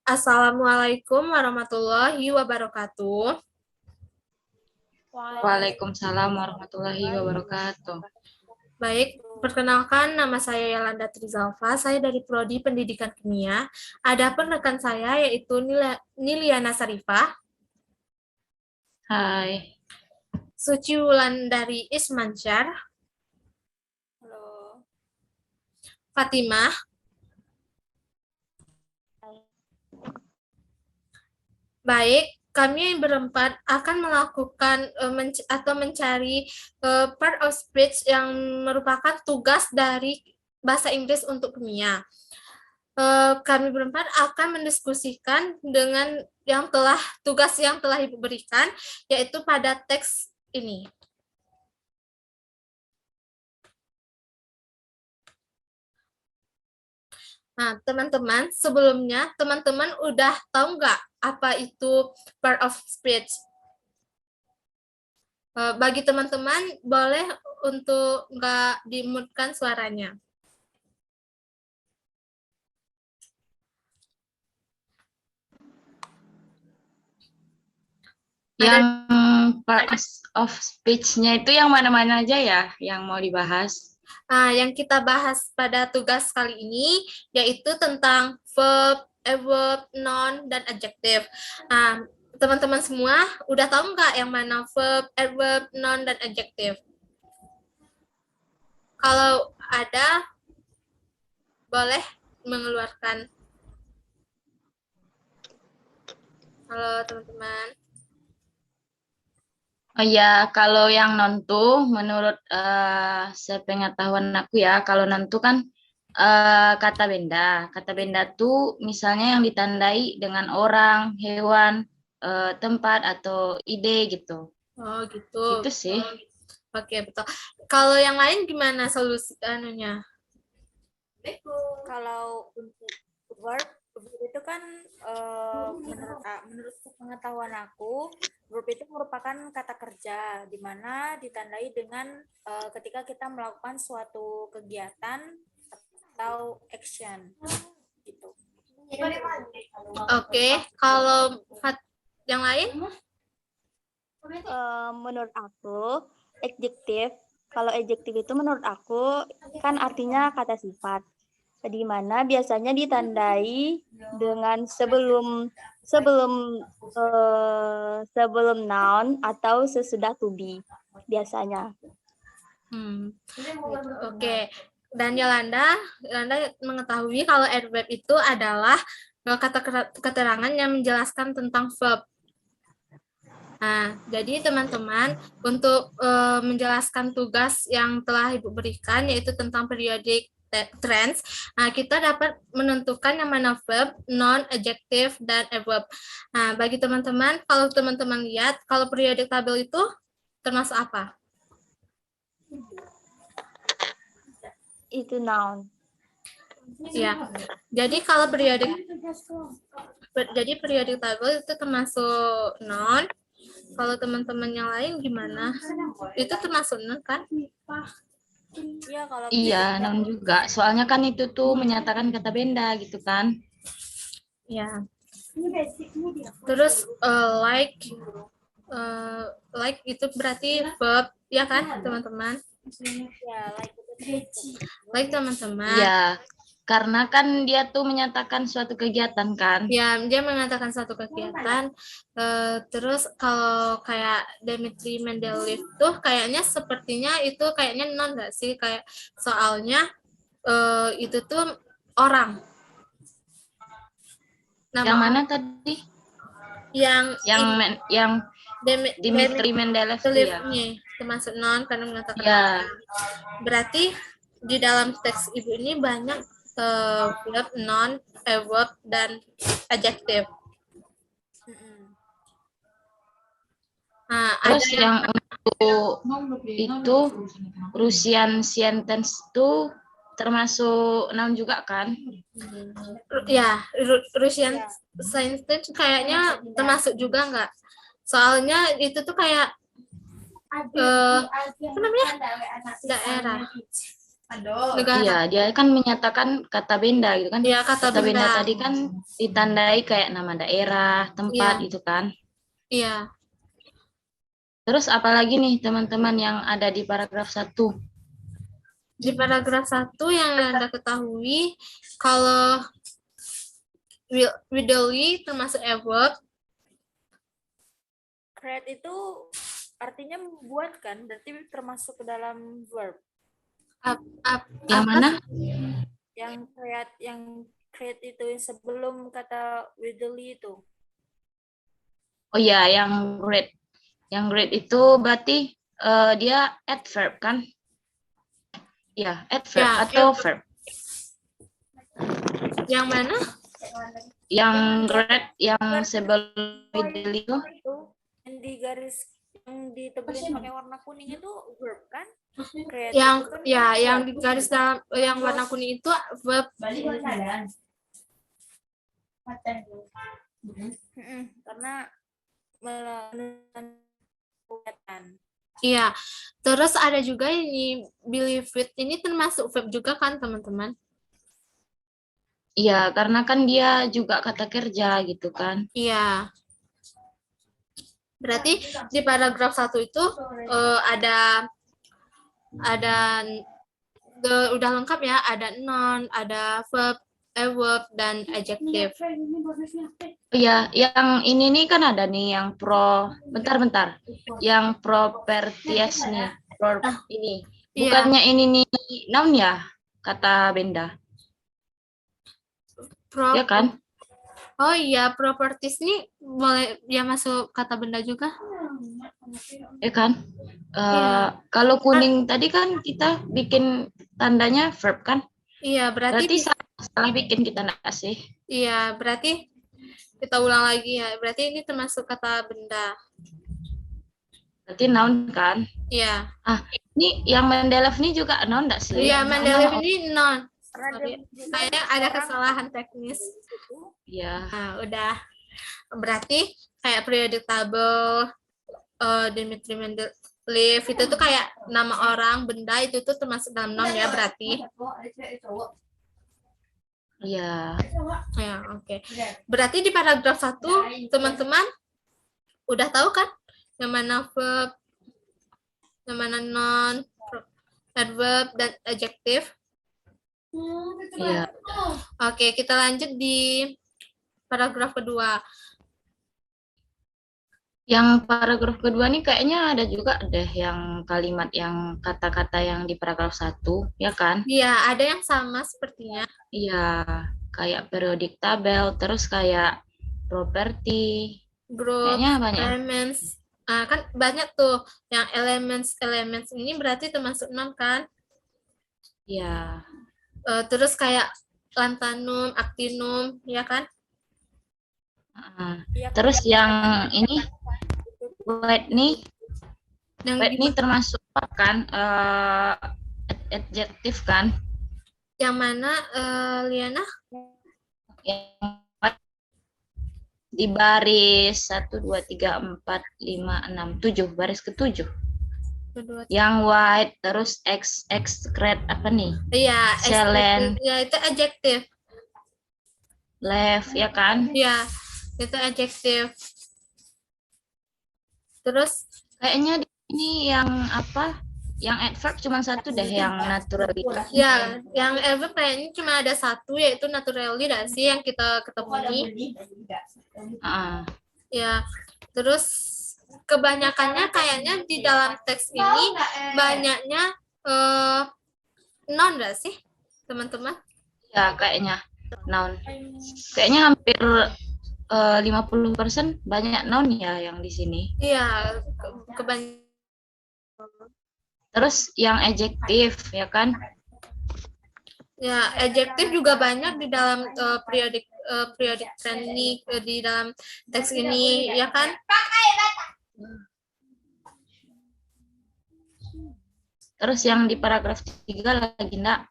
Assalamualaikum warahmatullahi wabarakatuh. Waalaikumsalam warahmatullahi wabarakatuh. Baik, perkenalkan nama saya Yolanda Trizalfa, saya dari Prodi Pendidikan Kimia. Adapun rekan saya yaitu Niliana Sarifah, Hai. Suci Wulandari Ismansyar, Halo. Fatimah, baik, kami berempat akan melakukan atau mencari part of speech yang merupakan tugas dari bahasa Inggris untuk kimia. Kami berempat akan mendiskusikan dengan tugas yang telah Ibu berikan, yaitu pada teks ini. Nah, teman-teman, sebelumnya teman-teman udah tahu nggak apa itu part of speech? Bagi teman-teman, boleh untuk nggak dimutkan suaranya. Yang part of speech-nya itu yang mana-mana aja ya yang mau dibahas? Yang kita bahas pada tugas kali ini yaitu tentang verb, adverb, noun, dan adjective. Teman-teman semua udah tahu nggak yang mana verb, adverb, noun, dan adjective? Kalau ada, boleh mengeluarkan. Halo teman-teman. Oh ya, kalau yang noun tuh menurut sepengetahuan aku ya, kalau noun tuh kan kata benda. Kata benda tuh misalnya yang ditandai dengan orang, hewan, tempat atau ide gitu. Oh gitu. Itu sih. Oke, betul. Kalau yang lain gimana solusi anunya? Kalau untuk verb itu kan menurut pengetahuan aku, verb itu merupakan kata kerja di mana ditandai dengan ketika kita melakukan suatu kegiatan atau action gitu. Oke, kalau yang lain? Menurut aku, kalau adjektif itu menurut aku kan artinya kata sifat, di mana biasanya ditandai dengan sebelum noun atau sesudah to be biasanya. Oke. Dan Yolanda mengetahui kalau adverb itu adalah kata keterangan yang menjelaskan tentang verb. Nah, jadi teman-teman, untuk menjelaskan tugas yang telah Ibu berikan, yaitu tentang periodic trends, kita dapat menentukan yang mana verb, noun, adjective, dan adverb. Nah, bagi teman-teman, kalau teman-teman lihat, kalau periodic table itu termasuk apa? Itu noun. Ya, jadi kalau periodic table itu termasuk noun. Kalau teman-teman yang lain gimana? Itu termasuk noun kan? Iya, kalau Iya, noun juga. Soalnya kan itu tuh menyatakan kata benda gitu kan. Ya. Terus like itu berarti verb ya kan, teman-teman? ya Like teman-teman. Iya, karena kan dia tuh menyatakan suatu kegiatan kan. Ya, dia mengatakan suatu kegiatan. Terus kalau kayak Dmitri Mendeleev tuh kayaknya sepertinya itu kayaknya non nggak sih? Kayak soalnya itu tuh orang. Nama yang mana tadi? Yang Dmitri Mendeleev ya. Termasuk non karena mengatakan ya. Berarti di dalam teks Ibu ini banyak verb, noun, adverb, dan adjective. Terus yang untuk itu Russian sentence itu termasuk noun juga kan? Ya, Russian sentence kayaknya termasuk juga nggak? Soalnya itu tuh kayak apa namanya? Daerah. negara. Iya, dia kan menyatakan kata benda gitu kan. Iya, kata Kata benda benda. tadi kan ditandai kayak nama daerah, tempat Iya. gitu kan. Iya. Terus apalagi nih teman-teman yang ada di paragraf 1? Di paragraf 1 yang Anda ketahui, kalau widely termasuk adverb. Create itu artinya membuat kan, berarti termasuk ke dalam verb. Yang mana? Yang create itu sebelum kata widely itu. Oh iya, yang great. Yang great itu berarti dia adverb kan? Ya, adverb Ya, atau verb. Yang mana? Yang great yang sebelum widely itu. Yang di garis yang ditebelin pakai warna kuning itu verb kan? Create Yang itu kan ya, yang verb. di garis dalam yang warna kuning itu verb. Karena menunjukkan. Iya. Terus ada juga ini believe it, ini termasuk verb juga kan, teman-teman? Iya, karena kan dia juga kata kerja gitu kan. Iya. Berarti di paragraf 1 itu udah lengkap ya, ada noun, ada verb, adverb, dan adjective. Iya, yang ini nih kan ada nih yang bentar. Yang properties nih. Ini. Iya. Bukannya ini nih noun ya, kata benda. Ya kan? Oh iya, properties nih boleh ya masuk kata benda juga. Ya kan? Iya. Kalau kuning tadi kan kita bikin tandanya verb kan? Iya, Berarti salah bikin kita enggak sih? Iya, berarti kita ulang lagi ya. Berarti ini termasuk kata benda. Berarti noun kan? Iya. Ini yang Mendeley ini juga noun enggak sih? Iya, Mendeley ini noun. Karena dia Kayaknya ada kesalahan teknis. Iya. Nah, udah. Berarti kayak periodic table, Dimitri Mendeleev itu tuh kayak nama orang, benda itu tuh termasuk dalam noun ya berarti. Iya. Ya, oke. Berarti di paragraf 1 teman-teman udah tahu kan yang mana verb, yang mana noun, adverb, dan adjective. Iya. Oke, kita lanjut di paragraf kedua. Yang paragraf kedua nih kayaknya ada juga deh yang kalimat yang kata-kata yang di paragraf 1, ya kan? Iya, ada yang sama sepertinya. Iya, kayak periodic table, terus kayak property. Group, Kayaknya banyak. elements. Kan banyak tuh yang elements ini berarti termasuk noun kan? Iya. Terus kayak lantanum, actinum, ya kan? Terus yang ini word nih termasuk kan adjektif kan? Yang mana, Liana? Yang di baris 1, 2, 3, 4, 5, 6, 7, baris ke-7. Yang white, terus excrete apa nih? Iya, Selen. Ya, itu adjektif. Left, ya kan? Iya, itu adjektif. Terus kayaknya ini yang apa? Yang adverb cuma satu deh, yang naturally. Ya, yang adverb kayaknya cuma ada satu, yaitu naturally sih yang kita ketemui. Ya, terus kebanyakannya kayaknya di dalam teks ini banyaknya noun nggak sih, teman-teman? Ya, kayaknya noun. Kayaknya hampir 50% banyak noun ya yang di sini. Iya, kebanyakan. Terus yang adjektif, ya kan? Ya, adjektif juga banyak di dalam periodic tense ini, di dalam teks ini, ya kan? Terus yang di paragraf 3 lagi enggak?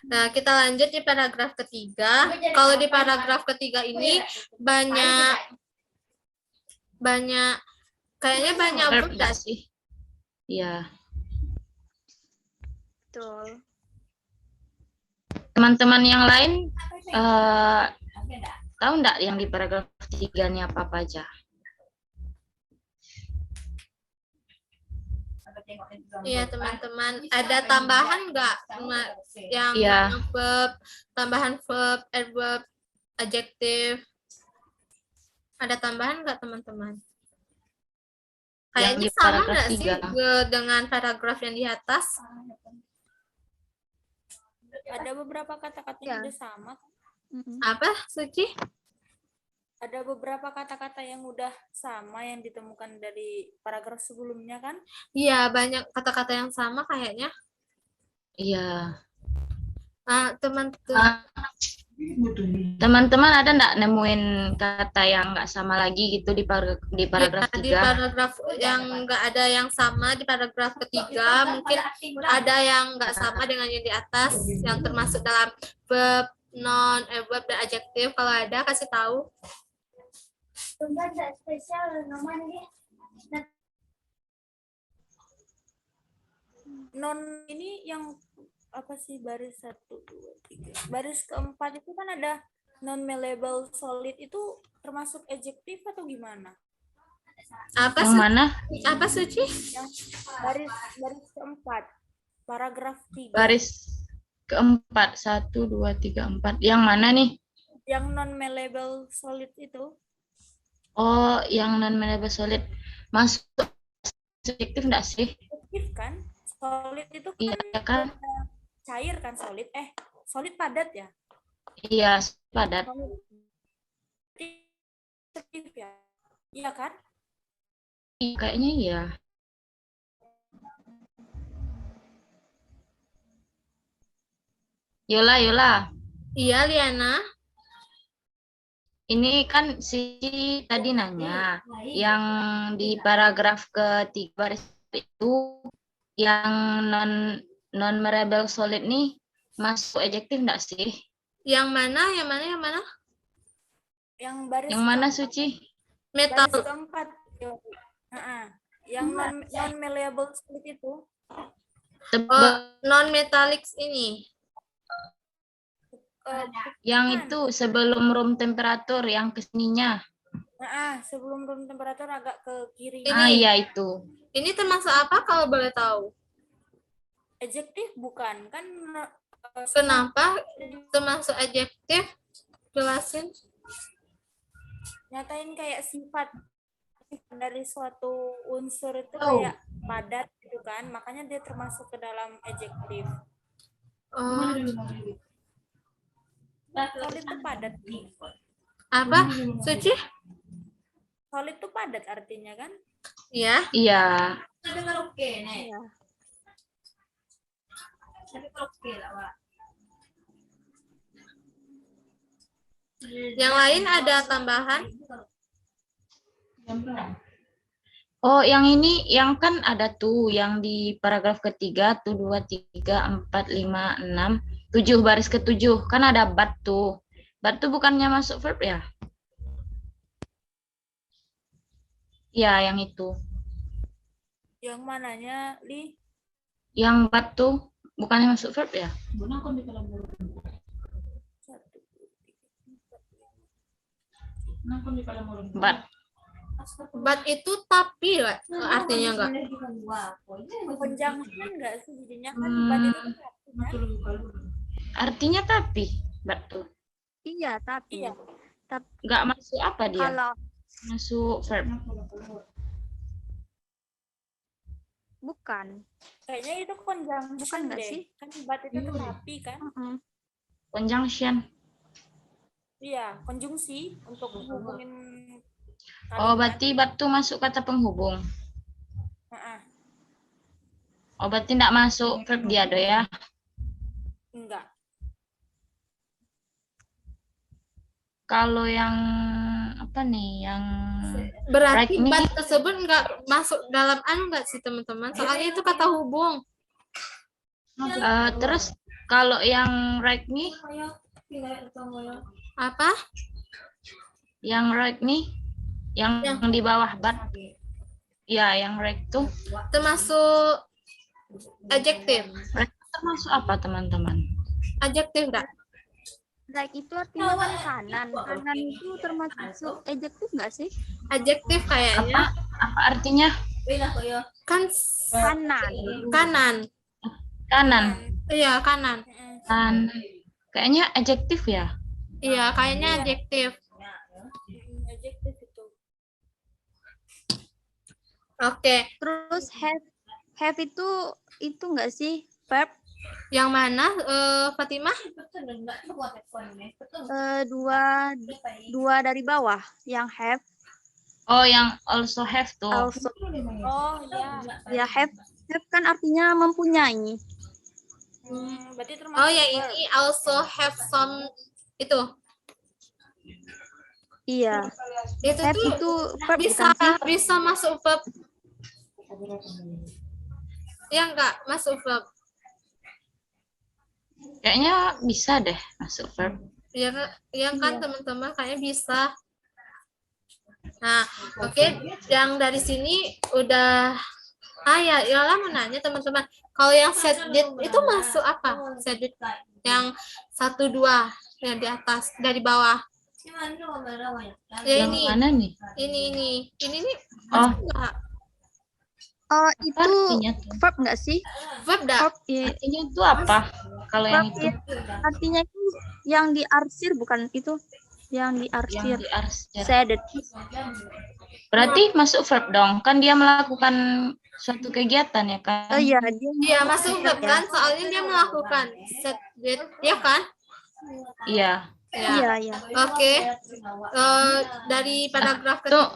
Nah, kita lanjut di paragraf ketiga. Kalau di paragraf ketiga ini kayaknya banyak verb enggak sih? Iya. Betul. Teman-teman yang lain tahu enggak yang di paragraf 3 ini apa-apa aja? Iya teman-teman, ada tambahan nggak yang Iya. verb, tambahan verb, adverb, adjektif? Ada tambahan nggak teman-teman? Kayaknya Yang di sama paragraf nggak sih 3. dengan paragraf yang di atas? Ada beberapa kata-kata Ya. yang udah sama. Apa, Suci? Ada beberapa kata-kata yang udah sama yang ditemukan dari paragraf sebelumnya kan? Iya, banyak kata-kata yang sama kayaknya. Iya. Teman-teman, Teman-teman ada enggak nemuin kata yang enggak sama lagi gitu di paragraf di 3? paragraf yang nggak ada yang sama di paragraf ketiga, mungkin ada yang nggak sama dengan yang di atas, yang termasuk dalam verb, noun, adverb, dan adjektif. Kalau ada, kasih tahu. Non ini yang apa sih baris 1, 2, 3. Baris keempat itu kan ada non malleable solid, itu termasuk adjektif atau gimana? Apa Yang mana? Apa Suci? Yang baris keempat, paragraf 3. Baris keempat, 1, 2, 3, 4. Yang mana nih? Yang non malleable solid itu. Oh, yang non malleable solid. Masuk adjektif enggak sih? Adjektif kan? Solid itu kan, Iya kan? cair kan solid. Solid padat ya? Iya, padat. Adjektif ya? Iya kan? Iya, kayaknya iya. Yola. Iya, Liana. Ini kan si tadi nanya, yang di paragraf ketiga baris itu yang non malleable solid nih masuk adjektif enggak sih? Yang mana? Yang baris Yang mana keempat. Suci? Metal. Baris keempat. Yang non malleable solid itu. Non metallic ini. Yang itu sebelum room temperatur yang kesininya. Sebelum room temperatur agak ke kiri. Iya itu. Ini termasuk apa kalau boleh tahu? Adjektif bukan kan? Kenapa termasuk adjektif? Jelasin. Nyatain kayak sifat dari suatu unsur itu kayak padat gitu kan, makanya dia termasuk ke dalam adjektif. Solid itu padat. Apa, Suci? Solid itu padat artinya kan? Iya. Iya. Yang lain ada tambahan? Oh, yang ini yang kan ada tuh yang di paragraf ketiga tuh 2, 3, 4, 5, 6, 7 baris ke-7 kan ada but tuh. But tuh bukannya masuk verb ya? Ya, yang itu. Yang mananya, Li? Yang but tuh bukannya masuk verb ya? But itu tapi lah artinya enggak? Conjunction enggak sih jadinya kan? But itu kan artinya. Artinya tapi but tuh. Iya, tapi Iya. Enggak masuk apa dia? kalau Masuk verb. bukan. Kayaknya itu conjunction Bukan nggak deh. sih? Kan but itu tetapi kan? Conjunction. Iya, konjungsi untuk menghubungin Oh, berarti but tuh masuk kata penghubung. Oh, berarti enggak masuk verb dia do ya? Enggak. Kalau yang apa nih, yang Berarti right me, but tersebut enggak masuk dalam enggak sih teman-teman? Soalnya itu kata hubung. terus kalau yang right me, Apa? yang right me, yang di bawah but, ya yang right tuh Termasuk adjektif. right termasuk apa teman-teman? Adjektif enggak? Like itu artinya kan kanan. Kanan itu termasuk adjektif nggak sih? Adjektif kayaknya. Apa artinya? Kan Kanan. kanan. Kanan. Iya, kanan. Kan. Kayaknya adjektif ya. Iya, kayaknya adjektif. Adjektif itu. Oke. Terus have itu nggak sih verb? Yang mana, Fatimah? Dua dari bawah yang have. Oh, yang also have tuh. Also, Oh ya. ya have kan artinya mempunyai. Berarti termasuk. Oh, yang verb. ini also have some itu. Iya. Itu Have tuh itu verb bisa bukan sih? bisa masuk verb. Ya enggak, masuk verb. Kayaknya bisa deh masuk verb. Ya, kan teman-teman kayaknya bisa. Nah, oke, yang dari sini udah ya, Yola mau nanya teman-teman. Kalau yang said did itu masuk apa? Said did yang 1 2 yang di atas dari bawah. Ya Yang ini. mana nih? Ini nih. Oh. Masuk enggak? Oh, Apa itu artinya tuh? verb nggak sih? Verb enggak? Verb, Artinya itu apa? Kalau yang itu artinya itu yang diarsir bukan itu? Yang diarsir. yang diarsir. Said it. Berarti masuk verb dong. Kan dia melakukan suatu kegiatan ya kan? Oh iya, dia Iya, masuk verb kan? Soalnya dia melakukan said did, ya kan? Iya. Ya. iya. Oke. Dari paragraf Tuh,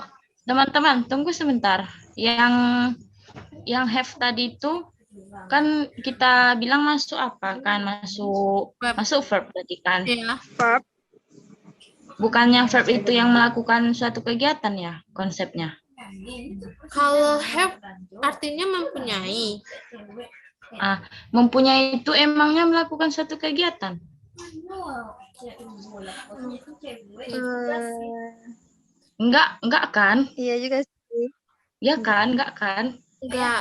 teman-teman, tunggu sebentar. Yang have tadi itu kan kita bilang masuk apa kan? Masuk verb berarti kan? ya. Verb. Bukannya verb itu yang melakukan suatu kegiatan ya konsepnya? Kalau have artinya mempunyai. Mempunyai itu emangnya melakukan suatu kegiatan? Enggak kan? Iya juga sih. Ya kan, enggak kan? Enggak.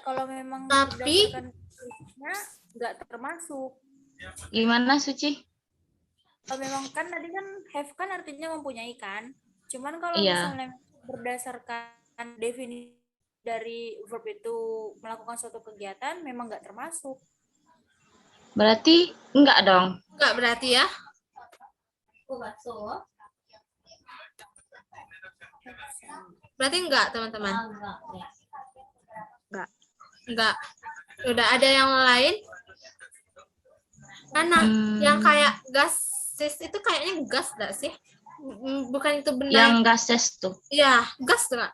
Kalau memang Tapi- berdasarkan tulisnya, nggak termasuk. Gimana Suci? Kalau memang kan tadi kan have kan artinya mempunyai kan. Cuman kalau Iya. misalnya berdasarkan definisi dari verb itu melakukan suatu kegiatan memang nggak termasuk. Berarti enggak dong. Enggak berarti ya. Berarti enggak, teman-teman. Enggak. Udah ada yang lain? Mana? Yang kayak gases itu kayaknya gas enggak sih? Bukan itu benar. Yang gases tuh. Iya, gas enggak?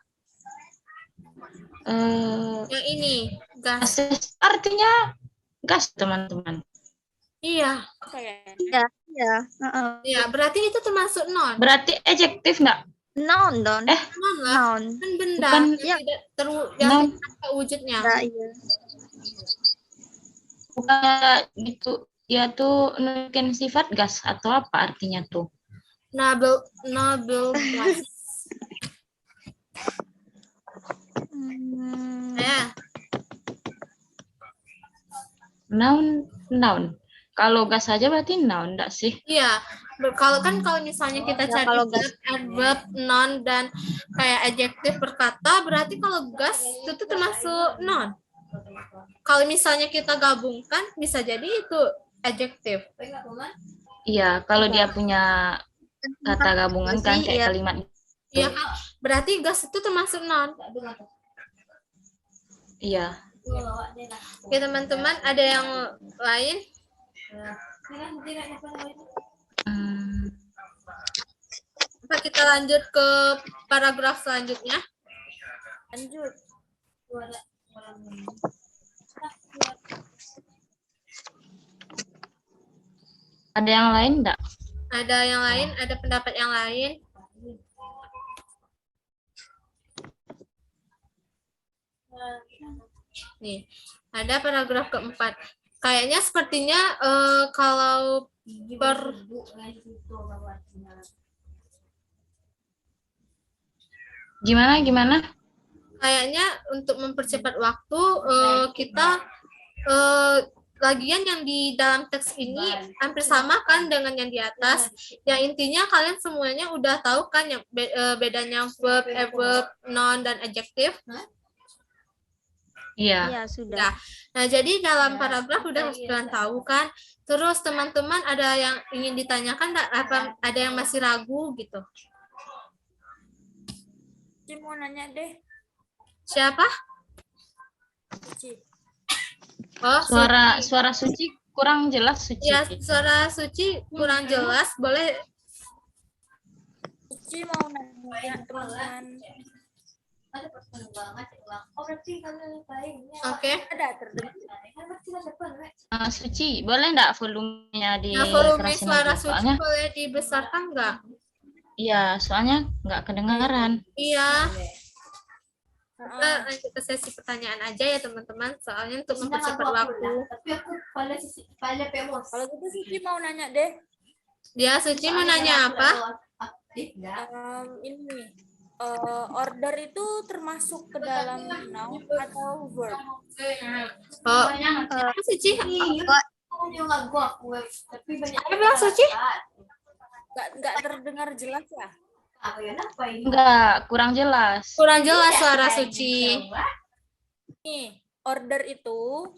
Eh, Yang ini, gas. gases artinya gas, teman-teman. Iya. Kayak Iya. Iya, berarti itu termasuk non. Berarti adjektif enggak? Noun dong. Non lah. Noun. Kan benda Bukan, yang ya. tidak Non. yang wujudnya. Nah, iya. Bukannya gitu. Dia tuh menunjukkan sifat gas atau apa artinya tuh? Noble gas. Ya. Noun. Kalau gas saja berarti noun enggak sih? Iya, kalau misalnya kita Ya, cari kalau verb, adverb, noun dan kayak adjektif berkata, berarti kalau gas itu tuh termasuk noun. Kalau misalnya kita gabungkan, bisa jadi itu adjektif. Iya, kalau dia punya kata gabungan kan kayak Iya. kalimat. Iya, berarti gas itu termasuk noun. Iya. Oke, teman-teman, ada yang lain? Apa kita lanjut ke paragraf selanjutnya? lanjut. Ada yang lain enggak? Ada yang lain? Ada pendapat yang lain? Nih, ada paragraf keempat. Kayaknya sepertinya kalau Gimana? kayaknya untuk mempercepat waktu kita lagian yang di dalam teks ini hampir sama kan dengan yang di atas. Yang intinya kalian semuanya udah tahu kan yang bedanya verb, adverb, noun, dan adjective. Iya. Iya, sudah. Nah, jadi dalam paragraf udah kalian tahu kan. Terus teman-teman ada yang ingin ditanyakan nggak? Apa ada yang masih ragu gitu? Ci mau nanya deh. Siapa? Ci. Oh, Suara Suci kurang jelas, Suci. ya, suara Suci kurang jelas. Boleh Ci mau nanya teman-teman. Oke. Ada terdengar. Suci, boleh nggak volumenya Nah, volume dikerasin suara lagi? Suci Soalnya, boleh dibesarkan nggak? iya, soalnya nggak kedengaran. Iya. Kita lanjut ke sesi pertanyaan aja ya teman-teman. Soalnya untuk mempercepat waktu. Kalau gitu Suci mau nanya deh. Dia Suci mau nanya apa? Ini order itu termasuk ke dalam noun atau verb? Oh, Suci. Apa bilang Suci? Nggak terdengar jelas ya? Enggak, kurang jelas. Kurang jelas suara Suci. Nih, order itu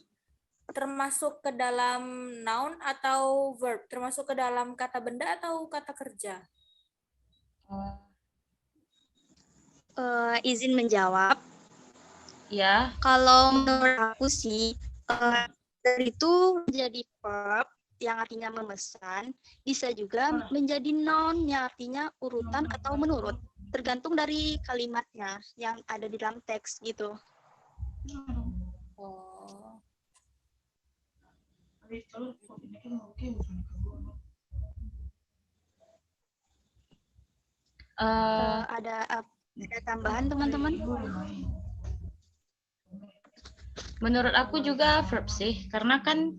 termasuk ke dalam noun atau verb? Termasuk ke dalam kata benda atau kata kerja? Izin menjawab. Ya, Kalau menurut aku sih, itu menjadi verb yang artinya memesan, bisa juga menjadi noun yang artinya urutan atau menurut, tergantung dari kalimatnya yang ada di dalam teks gitu. Oh. Ada tambahan teman-teman? menurut aku juga verb sih, karena kan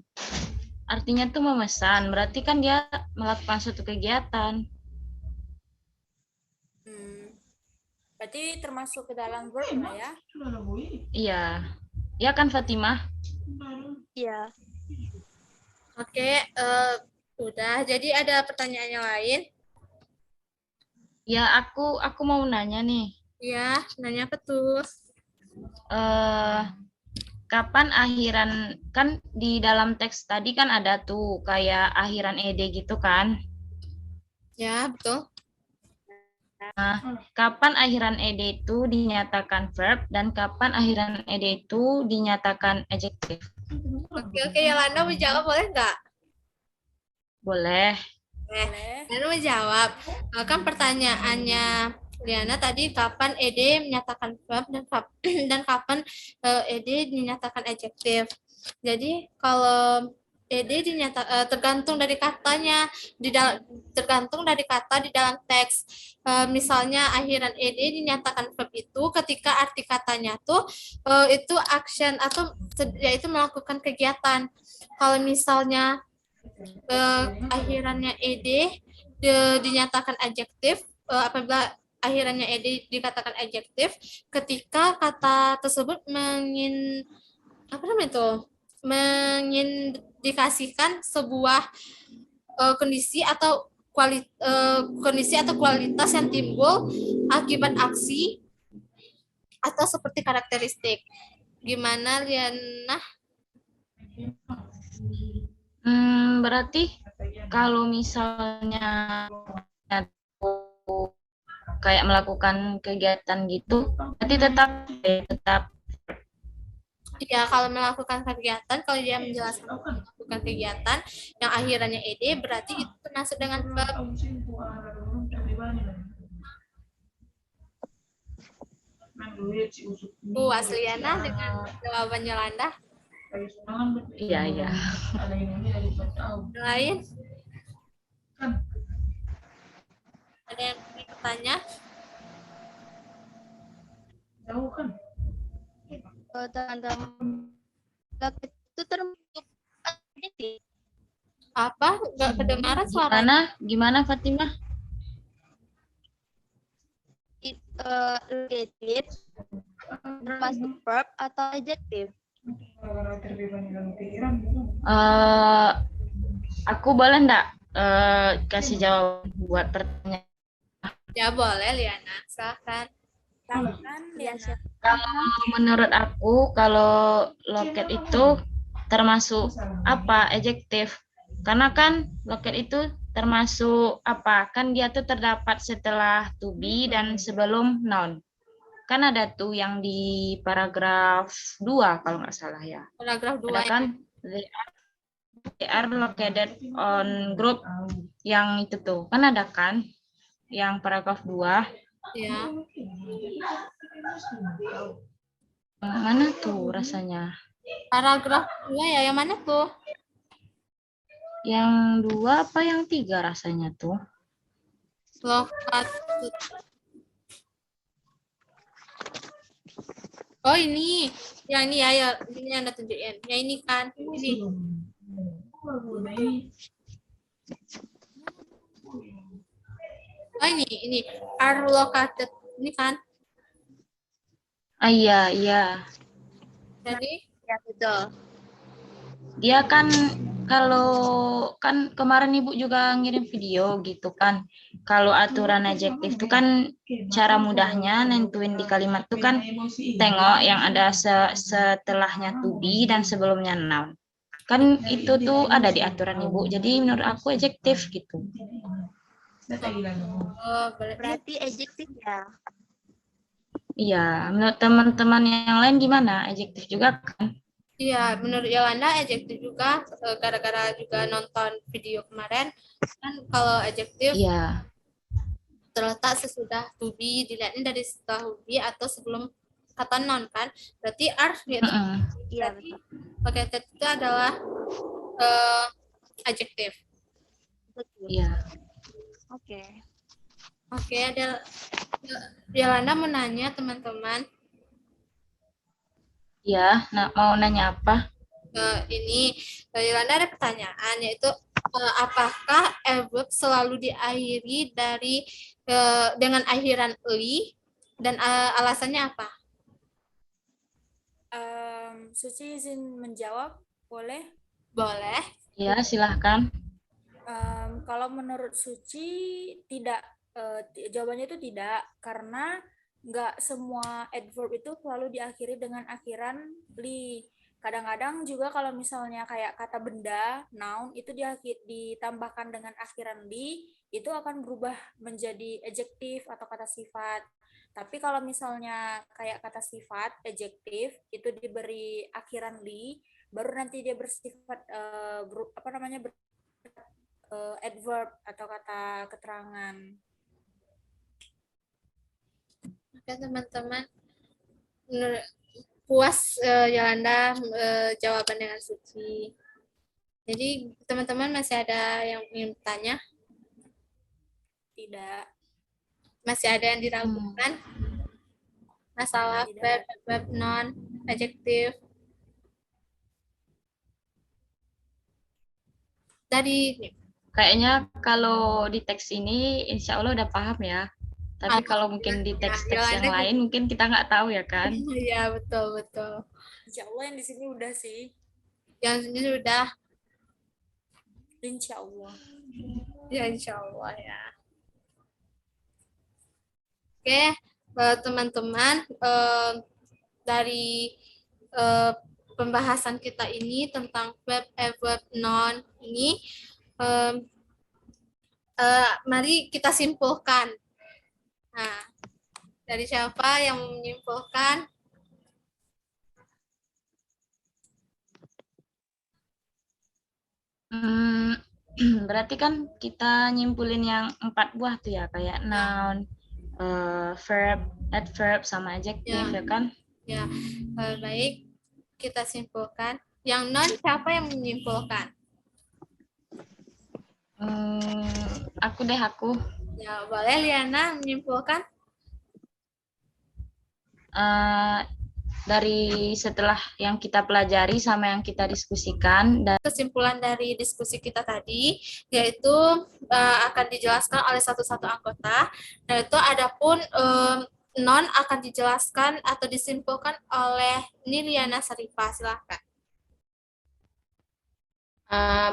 artinya tuh memesan, berarti kan dia melakukan suatu kegiatan. Berarti termasuk ke dalam verb lah ya? Iya. Ya kan Fatimah? Iya. Oke, udah. Jadi ada pertanyaan yang lain? Ya, aku mau nanya nih. Ya, nanya apa tuh? Kapan akhiran, kan di dalam teks tadi kan ada tuh kayak akhiran ed gitu kan? Ya, betul. Nah, kapan akhiran ed itu dinyatakan verb dan kapan akhiran ed itu dinyatakan adjective? Oke, Yolanda mau jawab boleh nggak? Boleh. Yolanda mau jawab. Kan pertanyaannya Liana tadi kapan ed menyatakan verb dan kapan ed dinyatakan adjective. Jadi kalau ed tergantung dari katanya, tergantung dari kata di dalam teks. Misalnya akhiran ed dinyatakan verb itu ketika arti katanya tuh itu action atau yaitu melakukan kegiatan. Kalau misalnya akhirannya ed dinyatakan adjektif apabila akhirannya ed dikatakan adjektif ketika kata tersebut mengindikasikan sebuah kondisi atau kualitas yang timbul akibat aksi atau seperti karakteristik. Gimana Liana? Berarti kalau misalnya kayak melakukan kegiatan gitu, berarti tetap ya kalau melakukan kegiatan, kalau dia menjelaskan melakukan kegiatan yang akhirannya ed berarti itu termasuk dengan verb. Puas Liana dengan jawaban Yolanda? Iya. Lain? Ada yang ingin bertanya? Teman-teman, itu termasuk adjektif. Apa? Nggak kedengaran suaranya? Gimana Fatimah? Related termasuk verb atau adjektif? Eh, aku boleh enggak kasih jawab buat pertanyaan? Ya boleh Liana, silahkan. Silakan, Ya, Liana. Kalau menurut aku, kalau loket itu termasuk apa? Adjektif. Karena kan loket itu termasuk apa? Kan dia tuh terdapat setelah to be dan sebelum noun. Kan ada tuh yang di paragraf 2 kalau nggak salah ya. Paragraf 2 Ada kan they are located on group yang itu tuh. Kan ada kan yang paragraf 2. ya. Mana tuh rasanya? Paragraf 2 ya, yang mana tuh? Yang 2 apa yang 3 rasanya tuh? Lokat. Oh ini, yang ini ya, ya ini yang Anda tunjukin. Yang ini kan, ini. Oh ini are located, ini kan. Iya, iya. Jadi Ya, betul. Dia kan kalau kan kemarin Ibu juga ngirim video gitu kan. Kalau aturan adjektif itu kan cara mudahnya nentuin di kalimat itu kan tengok yang ada setelahnya to be dan sebelumnya noun. Kan itu tuh ada di aturan Ibu. Jadi menurut aku adjektif gitu. berarti Berarti adjektif ya. Iya, menurut teman-teman yang lain gimana? Adjektif juga kan? iya, menurut Yolanda adjektif juga, gara-gara juga nonton video kemarin, kan kalau adjektif Iya. terletak sesudah to be, dilihatnya dari setelah to be atau sebelum kata noun kan. Berarti are yaitu Iya, berarti betul. located itu adalah adjektif. Betul. Iya. Oke. Oke, ada Yolanda mau nanya teman-teman. Iya, mau nanya apa? Ini Yolanda ada pertanyaan, yaitu apakah adverb selalu diakhiri dari dengan akhiran li dan alasannya apa? Suci izin menjawab, boleh? Boleh. Iya, silahkan. Kalau menurut Suci tidak, jawabannya itu tidak, karena nggak semua adverb itu selalu diakhiri dengan akhiran li. Kadang-kadang juga kalau misalnya kayak kata benda, noun, itu ditambahkan dengan akhiran li, itu akan berubah menjadi adjektif atau kata sifat. Tapi kalau misalnya kayak kata sifat, adjektif, itu diberi akhiran li, baru nanti dia bersifat adverb atau kata keterangan. Oke teman-teman, puas Yolanda jawaban dengan Suci. Jadi teman-teman masih ada yang ingin bertanya? Tidak. Masih ada yang diragukan? Masalah verb, adverb, noun, adjektif. Dari Kayaknya kalau di teks ini insya Allah udah paham ya. Tapi kalau mungkin di teks-teks yang lain mungkin kita nggak tahu ya kan? Iya betul. Insya Allah yang di sini udah sih. Yang ini sudah. Insya Allah. Ya insya Allah ya. Oke teman-teman, dari pembahasan kita ini tentang verb, adverb, noun ini, mari kita simpulkan. Nah, dari siapa yang menyimpulkan? Berarti kan kita nyimpulin yang 4 buah tuh ya, kayak noun, verb, adverb, sama adjektif ya kan? Ya, baik. Kita simpulkan. Yang non siapa yang menyimpulkan? Aku. Ya, boleh Liana menyimpulkan? Dari setelah yang kita pelajari sama yang kita diskusikan, dan kesimpulan dari diskusi kita tadi yaitu akan dijelaskan oleh satu-satu anggota, yaitu adapun non akan dijelaskan atau disimpulkan oleh Niriana Sarifah. Silahkan.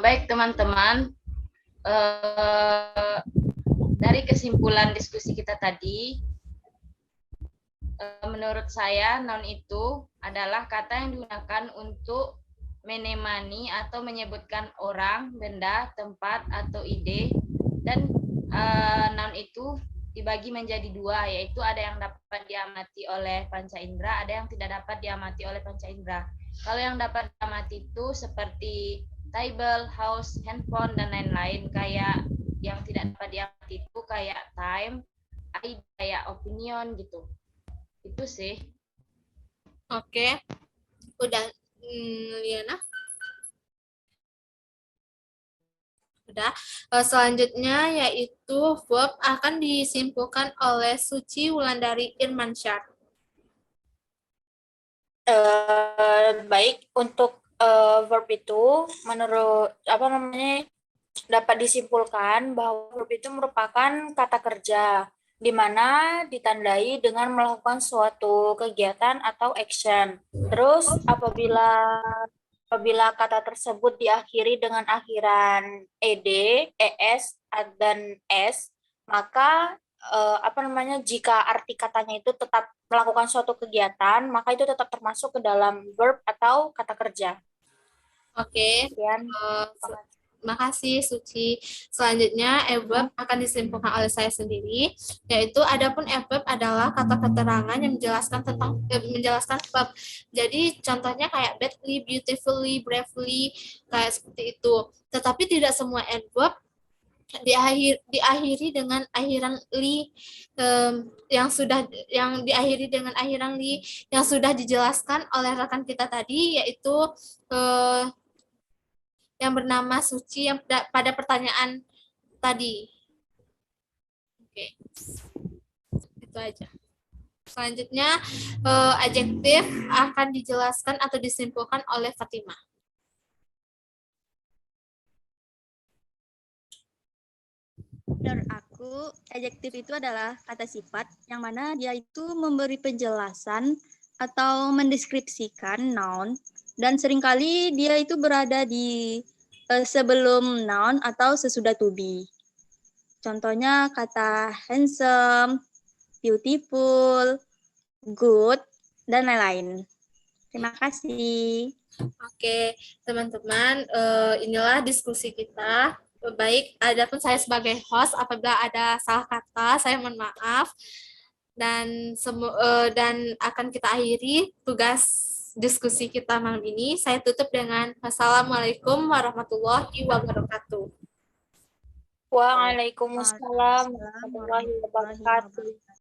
Baik teman-teman, dari kesimpulan diskusi kita tadi, menurut saya noun itu adalah kata yang digunakan untuk menemani atau menyebutkan orang, benda, tempat, atau ide. Dan noun itu dibagi menjadi dua, yaitu ada yang dapat diamati oleh panca indera, ada yang tidak dapat diamati oleh panca indera. Kalau yang dapat diamati itu seperti table, house, handphone, dan lain-lain. Kayak yang tidak dapat diamati itu kayak time, idea, kayak opinion gitu. Itu sih. Oke. Udah, Liana? Udah. Selanjutnya yaitu verb akan disimpulkan oleh Suci Wulandari Irmansyah. Baik, untuk verb itu menurut dapat disimpulkan bahwa verb itu merupakan kata kerja di mana ditandai dengan melakukan suatu kegiatan atau action. Terus apabila kata tersebut diakhiri dengan akhiran ed, es, dan s, maka jika arti katanya itu tetap melakukan suatu kegiatan, maka itu tetap termasuk ke dalam verb atau kata kerja. Oke. Sekian. Makasih Suci. Selanjutnya adverb akan disimpulkan oleh saya sendiri, yaitu adapun adverb adalah kata keterangan yang menjelaskan verb. Jadi contohnya kayak badly, beautifully, bravely, kayak seperti itu. Tetapi tidak semua adverb diakhiri dengan akhiran li, yang diakhiri dengan akhiran li yang sudah dijelaskan oleh rekan kita tadi, yaitu yang bernama Suci yang pada pertanyaan tadi. Oke. Itu aja. Selanjutnya, adjektif akan dijelaskan atau disimpulkan oleh Fatimah. Menurut aku, adjektif itu adalah kata sifat yang mana dia itu memberi penjelasan atau mendeskripsikan noun, dan seringkali dia itu berada di sebelum noun atau sesudah to be. Contohnya kata handsome, beautiful, good, dan lain-lain. Terima kasih. Oke, teman-teman, inilah diskusi kita. Baik, adapun saya sebagai host, apabila ada salah kata, saya mohon maaf. Dan akan kita akhiri tugas diskusi kita malam ini. Saya tutup dengan Wassalamualaikum warahmatullahi wabarakatuh. Waalaikumsalam warahmatullahi wabarakatuh.